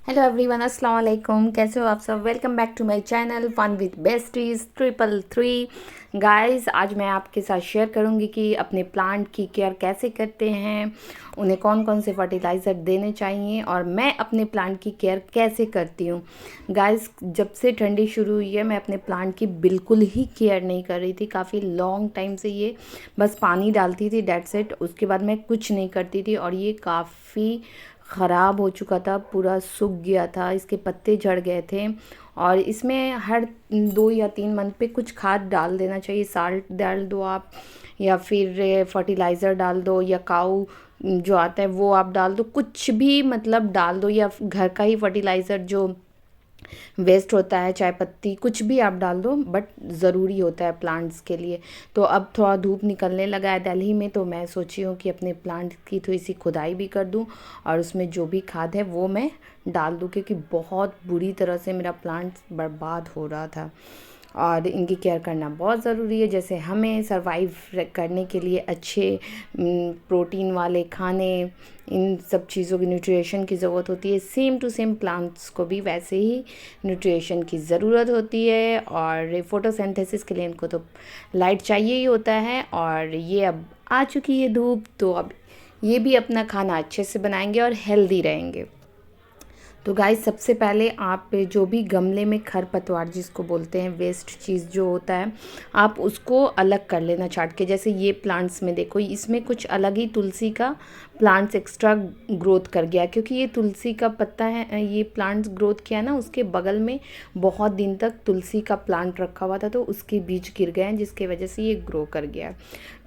Hello everyone, अस्सलाम वालेकुम। कैसे हो आप सब? Welcome back to my channel fun with besties 333। Guys, आज मैं आपके साथ शेयर करूंगी कि अपने प्लांट की केयर कैसे करते हैं, उन्हें कौन कौन से फर्टिलाइज़र देने चाहिए और मैं अपने प्लांट की केयर कैसे करती हूँ। गाइस, जब से ठंडी शुरू हुई है मैं अपने प्लांट की बिल्कुल ही केयर नहीं कर रही थी। काफ़ी लॉन्ग टाइम से ये बस पानी डालती थी, डेट्स इट। उसके बाद मैं कुछ नहीं करती थी और ये काफ़ी ख़राब हो चुका था, पूरा सूख गया था, इसके पत्ते झड़ गए थे। और इसमें हर 2 या 3 मंथ पे कुछ खाद डाल देना चाहिए। साल्ट डाल दो आप, या फिर फर्टिलाइज़र डाल दो, या काऊ जो आता है वो आप डाल दो, कुछ भी मतलब डाल दो, या घर का ही फर्टिलाइज़र जो वेस्ट होता है, चाय पत्ती, कुछ भी आप डाल दो, बट ज़रूरी होता है प्लांट्स के लिए। तो अब थोड़ा धूप निकलने लगा है दिल्ली में, तो मैं सोची हूँ कि अपने प्लांट की थोड़ी सी खुदाई भी कर दूँ और उसमें जो भी खाद है वो मैं डाल दूँ, क्योंकि बहुत बुरी तरह से मेरा प्लांट बर्बाद हो रहा था और इनकी केयर करना बहुत ज़रूरी है। जैसे हमें सरवाइव करने के लिए अच्छे प्रोटीन वाले खाने, इन सब चीज़ों की न्यूट्रिशन की ज़रूरत होती है, सेम टू सेम प्लांट्स को भी वैसे ही न्यूट्रिशन की ज़रूरत होती है। और फोटोसिंथेसिस के लिए इनको तो लाइट चाहिए ही होता है। और ये अब आ चुकी है धूप, तो अब ये भी अपना खाना अच्छे से बनाएंगे और हेल्दी रहेंगे। तो गाइस, सबसे पहले आप जो भी गमले में खरपतवार जिसको बोलते हैं, वेस्ट चीज़ जो होता है, आप उसको अलग कर लेना छाँट के। जैसे ये प्लांट्स में देखो, इसमें कुछ अलग ही तुलसी का प्लांट्स एक्स्ट्रा ग्रोथ कर गया, क्योंकि ये तुलसी का पत्ता है, ये प्लांट्स ग्रोथ किया ना, उसके बगल में बहुत दिन तक तुलसी का प्लांट रखा हुआ था, तो उसके बीज गिर गए हैं, जिसकी वजह से ये ग्रो कर गया।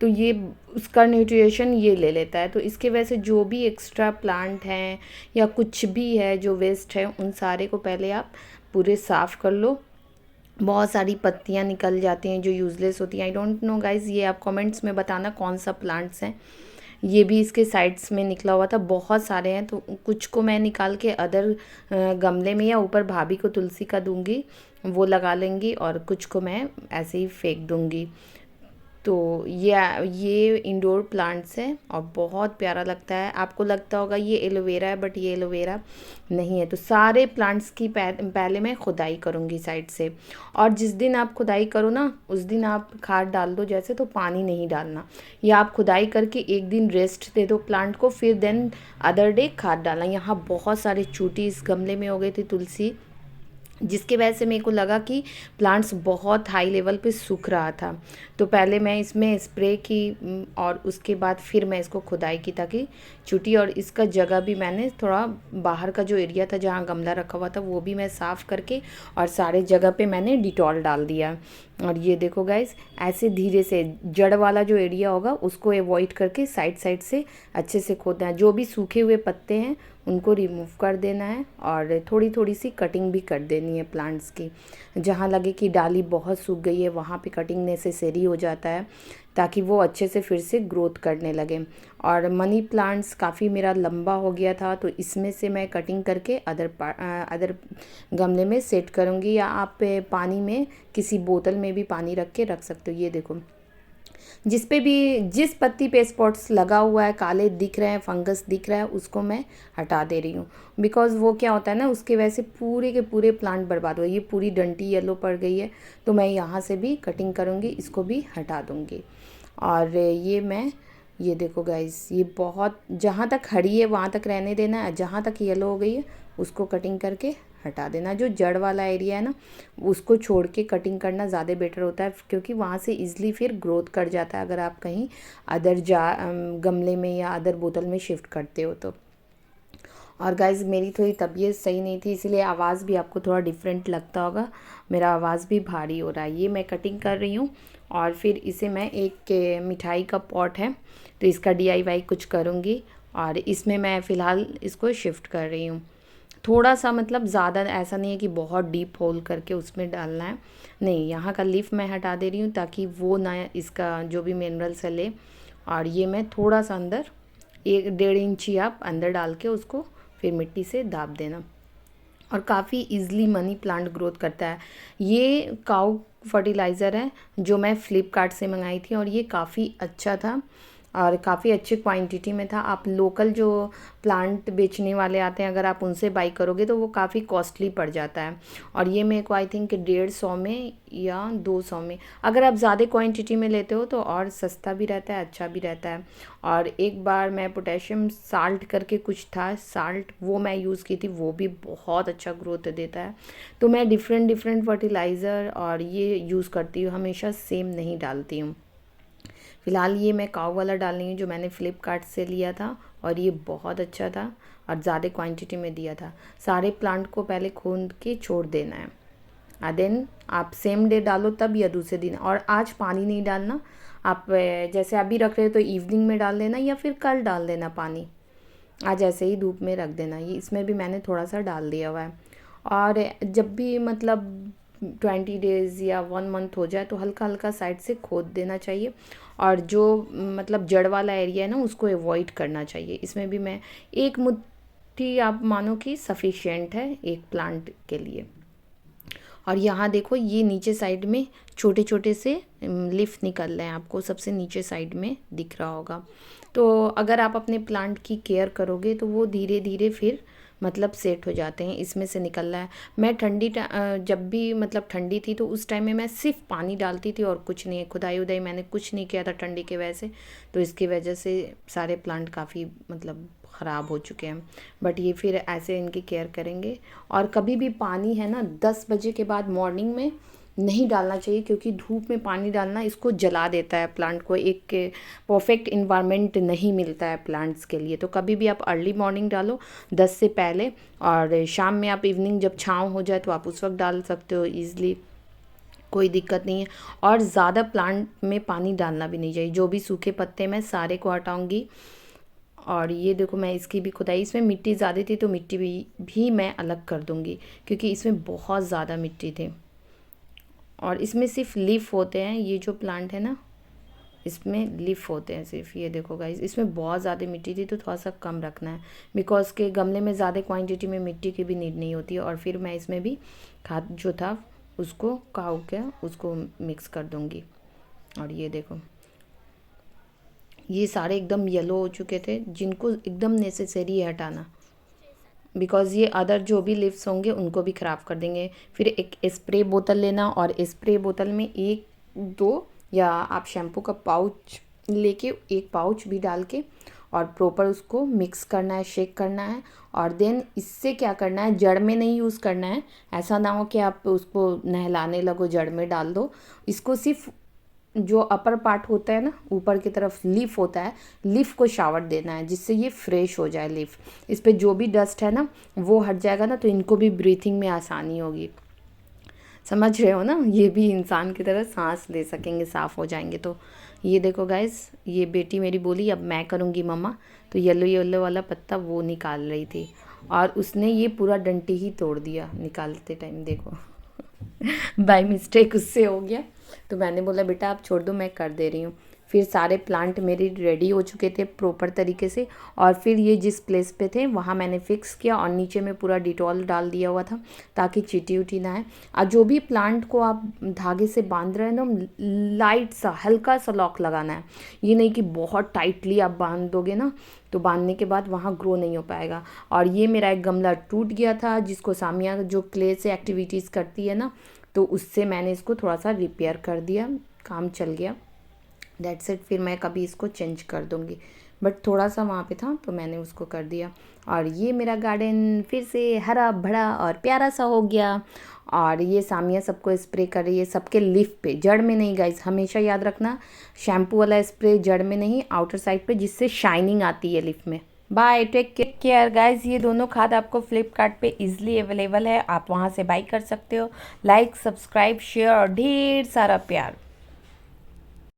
तो ये उसका न्यूट्रिशन ये ले लेता है। तो इसके वजह से जो भी एक्स्ट्रा प्लांट हैं या कुछ भी है जो वेस्ट है, उन सारे को पहले आप पूरे साफ़ कर लो। बहुत सारी पत्तियां निकल जाती हैं जो यूज़लेस होती हैं। आई डोंट नो गाइस, ये आप कमेंट्स में बताना कौन सा प्लांट्स हैं। ये भी इसके साइड्स में निकला हुआ था, बहुत सारे हैं, तो कुछ को मैं निकाल के अदर गमले में या ऊपर भाभी को तुलसी का दूंगी, वो लगा लेंगी, और कुछ को मैं ऐसे ही फेंक दूंगी। तो ये इंडोर प्लांट्स हैं और बहुत प्यारा लगता है। आपको लगता होगा ये एलोवेरा है, बट ये एलोवेरा नहीं है। तो सारे प्लांट्स की पहले मैं खुदाई करूँगी साइड से। और जिस दिन आप खुदाई करो ना, उस दिन आप खाद डाल दो, जैसे तो पानी नहीं डालना, या आप खुदाई करके एक दिन रेस्ट दे दो प्लांट को, फिर देन अदर डे खाद डालना। यहाँ बहुत सारे चूटी इस गमले में हो गई थी तुलसी, जिसकी वजह से मेरे को लगा कि प्लांट्स बहुत हाई लेवल पे सूख रहा था। तो पहले मैं इसमें स्प्रे की और उसके बाद फिर मैं इसको खुदाई की, ताकि चूटी, और इसका जगह भी मैंने थोड़ा बाहर का जो एरिया था जहाँ गमला रखा हुआ था वो भी मैं साफ़ करके, और सारे जगह पे मैंने डिटॉल डाल दिया। और ये देखो गाइस, ऐसे धीरे से जड़ वाला जो एरिया होगा उसको अवॉइड करके साइड साइड से अच्छे से खोदना है। जो भी सूखे हुए पत्ते हैं उनको रिमूव कर देना है, और थोड़ी थोड़ी सी कटिंग भी कर देनी है प्लांट्स की। जहाँ लगे कि डाली बहुत सूख गई है वहाँ पे कटिंग नेसेसरी हो जाता है, ताकि वो अच्छे से फिर से ग्रोथ करने लगे। और मनी प्लांट्स काफ़ी मेरा लंबा हो गया था, तो इसमें से मैं कटिंग करके अदर गमले में सेट करूँगी, या आप पानी में किसी बोतल में भी पानी रख के रख सकते हो। ये देखो, जिस पे भी जिस पत्ती पे स्पॉट्स लगा हुआ है, काले दिख रहे हैं, फंगस दिख रहा है, उसको मैं हटा दे रही हूँ। बिकॉज़ वो क्या होता है ना, उसके वजह से पूरे के पूरे प्लांट बर्बाद हो। ये पूरी डंटी येलो पड़ गई है, तो मैं यहाँ से भी कटिंग करूँगी, इसको भी हटा दूँगी। और ये देखो गाइस, ये बहुत जहाँ तक हरी है वहाँ तक रहने देना है, जहाँ तक येलो हो गई है उसको कटिंग करके हटा देना। जो जड़ वाला एरिया है ना, उसको छोड़ के कटिंग करना ज़्यादा बेटर होता है, क्योंकि वहाँ से इजीली फिर ग्रोथ कर जाता है, अगर आप कहीं अदर गमले में या अदर बोतल में शिफ्ट करते हो तो। और गाइज़, मेरी थोड़ी तबीयत सही नहीं थी, इसलिए आवाज़ भी आपको थोड़ा डिफरेंट लगता होगा, मेरा आवाज़ भी भारी हो रहा है। ये मैं कटिंग कर रही हूँ, और फिर इसे मैं एक मिठाई का पॉट है तो इसका DIY कुछ करूँगी, और इसमें मैं फ़िलहाल इसको शिफ्ट कर रही हूँ। थोड़ा सा, मतलब ज़्यादा ऐसा नहीं है कि बहुत डीप होल करके उसमें डालना है, नहीं, यहाँ का लीफ मैं हटा दे रही हूँ ताकि वो ना इसका जो भी मिनरल्स है ले। और ये मैं थोड़ा सा अंदर 1-1.5 इंची आप अंदर डाल के उसको फिर मिट्टी से दाब देना, और काफ़ी इजीली मनी प्लांट ग्रोथ करता है। ये काऊ फर्टिलाइज़र है जो मैं फ्लिपकार्ट से मंगाई थी, और ये काफ़ी अच्छा था। और काफ़ी अच्छी क्वांटिटी में था। आप लोकल जो प्लांट बेचने वाले आते हैं, अगर आप उनसे बाई करोगे तो वो काफ़ी कॉस्टली पड़ जाता है। और ये मेरे को आई थिंक 150 में या 200 में, अगर आप ज़्यादा क्वांटिटी में लेते हो तो और सस्ता भी रहता है, अच्छा भी रहता है। और एक बार मैं पोटेशियम साल्ट करके कुछ था, साल्ट, वो मैं यूज़ की थी, वो भी बहुत अच्छा ग्रोथ देता है। तो मैं डिफरेंट डिफरेंट फर्टिलाइज़र और ये यूज़ करती हूँ, हमेशा सेम नहीं डालती हूँ। फ़िलहाल ये मैं काऊ वाला डाल रही हूँ जो मैंने फ़्लिपकार्ट से लिया था, और ये बहुत अच्छा था और ज़्यादा क्वांटिटी में दिया था। सारे प्लांट को पहले खोद के छोड़ देना है, देन आप सेम डे डालो तब, या दूसरे दिन। और आज पानी नहीं डालना आप, जैसे अभी रख रहे हो तो इवनिंग में डाल देना या फिर कल डाल देना पानी। आज ऐसे ही धूप में रख देना। ये इसमें भी मैंने थोड़ा सा डाल दिया हुआ है। और जब भी मतलब 20 डेज़ या 1 मंथ हो जाए तो हल्का हल्का साइड से खोद देना चाहिए। और जो मतलब जड़ वाला एरिया है ना, उसको अवॉइड करना चाहिए। इसमें भी मैं एक मुट्ठी, आप मानो कि सफिशिएंट है एक प्लांट के लिए। और यहाँ देखो, ये नीचे साइड में छोटे छोटे से लीफ निकल रहे हैं, आपको सबसे नीचे साइड में दिख रहा होगा। तो अगर आप अपने प्लांट की केयर करोगे तो वो धीरे धीरे फिर मतलब सेट हो जाते हैं, इसमें से निकल रहा है। मैं जब भी मतलब ठंडी थी तो उस टाइम में मैं सिर्फ पानी डालती थी और कुछ नहीं, खुदाई उदाई मैंने कुछ नहीं किया था ठंडी की वजह से। तो इसकी वजह से सारे प्लांट काफ़ी मतलब ख़राब हो चुके हैं। बट ये फिर ऐसे इनकी केयर करेंगे। और कभी भी पानी है ना 10 बजे के बाद मॉर्निंग में नहीं डालना चाहिए, क्योंकि धूप में पानी डालना इसको जला देता है, प्लांट को एक परफेक्ट इन्वायरमेंट नहीं मिलता है प्लांट्स के लिए। तो कभी भी आप अर्ली मॉर्निंग डालो 10 से पहले, और शाम में आप इवनिंग जब छाँव हो जाए तो आप उस वक्त डाल सकते हो ईज़िली, कोई दिक्कत नहीं है। और ज़्यादा प्लांट में पानी डालना भी नहीं चाहिए। जो भी सूखे पत्ते मैं सारे को हटाऊँगी। और ये देखो, मैं इसकी भी खुदाई, इसमें मिट्टी ज़्यादा थी तो मिट्टी भी मैं अलग कर दूँगी, क्योंकि इसमें बहुत ज़्यादा मिट्टी थी। और इसमें सिर्फ लीफ होते हैं, ये जो प्लांट है ना इसमें लीफ होते हैं सिर्फ। ये देखो गाइस, इसमें बहुत ज़्यादा मिट्टी थी तो थोड़ा सा कम रखना है, बिकॉज के गमले में ज़्यादा क्वांटिटी में मिट्टी की भी नीड नहीं होती है। और फिर मैं इसमें भी खाद जो था उसको काऊ के उसको मिक्स कर दूँगी। और ये देखो, ये सारे एकदम येलो हो चुके थे, जिनको एकदम नेसेसरी है हटाना, बिकॉज़ ये अदर जो भी लिव्स होंगे उनको भी ख़राब कर देंगे। फिर एक स्प्रे बोतल लेना, और स्प्रे बोतल में 1-2 या आप शैम्पू का पाउच लेके, एक पाउच भी डाल के और प्रॉपर उसको मिक्स करना है, शेक करना है। और देन इससे क्या करना है, जड़ में नहीं यूज़ करना है। ऐसा ना हो कि आप उसको नहलाने लगो, जड़ में डाल दो। इसको सिर्फ जो अपर पार्ट होता है ना, ऊपर की तरफ लीफ होता है, लीफ को शावर देना है, जिससे ये फ्रेश हो जाए लीफ। इस पे जो भी डस्ट है ना वो हट जाएगा ना, तो इनको भी ब्रीथिंग में आसानी होगी। समझ रहे हो ना, ये भी इंसान की तरह सांस ले सकेंगे, साफ़ हो जाएंगे। तो ये देखो गाइस, ये बेटी मेरी बोली अब मैं करूँगी मम्मा, तो येलो येलो वाला पत्ता वो निकाल रही थी, और उसने ये पूरा डंटी ही तोड़ दिया निकालते टाइम, देखो। बाय मिस्टेक उससे हो गया। तो मैंने बोला बेटा आप छोड़ दो, मैं कर दे रही हूँ। फिर सारे प्लांट मेरे रेडी हो चुके थे प्रॉपर तरीके से। और फिर ये जिस प्लेस पे थे वहाँ मैंने फिक्स किया, और नीचे में पूरा डिटॉल डाल दिया हुआ था ताकि चींटी उटी ना है। और जो भी प्लांट को आप धागे से बांध रहे हैं ना, लाइट सा हल्का सा लॉक लगाना है। ये नहीं कि बहुत टाइटली आप बांध दोगे ना, तो बांधने के बाद वहाँ ग्रो नहीं हो पाएगा। और ये मेरा एक गमला टूट गया था, जिसको सामिया जो क्ले से एक्टिविटीज़ करती है ना, तो उससे मैंने इसको थोड़ा सा रिपेयर कर दिया, काम चल गया, दैट्स इट। फिर मैं कभी इसको चेंज कर दूँगी, बट थोड़ा सा वहाँ पे था तो मैंने उसको कर दिया। और ये मेरा गार्डन फिर से हरा भरा और प्यारा सा हो गया। और ये सामिया सबको स्प्रे कर रही है, सबके लीफ पे, जड़ में नहीं गाइस, हमेशा याद रखना शैम्पू वाला स्प्रे जड़ में नहीं, आउटर साइड पे, जिससे शाइनिंग आती है लीफ में। Bye, take care guys. ये दोनों खाद आपको फ्लिपकार्ट पे इजीली अवेलेबल है, आप वहाँ से बाई कर सकते हो। लाइक, सब्सक्राइब, शेयर और ढेर सारा प्यार।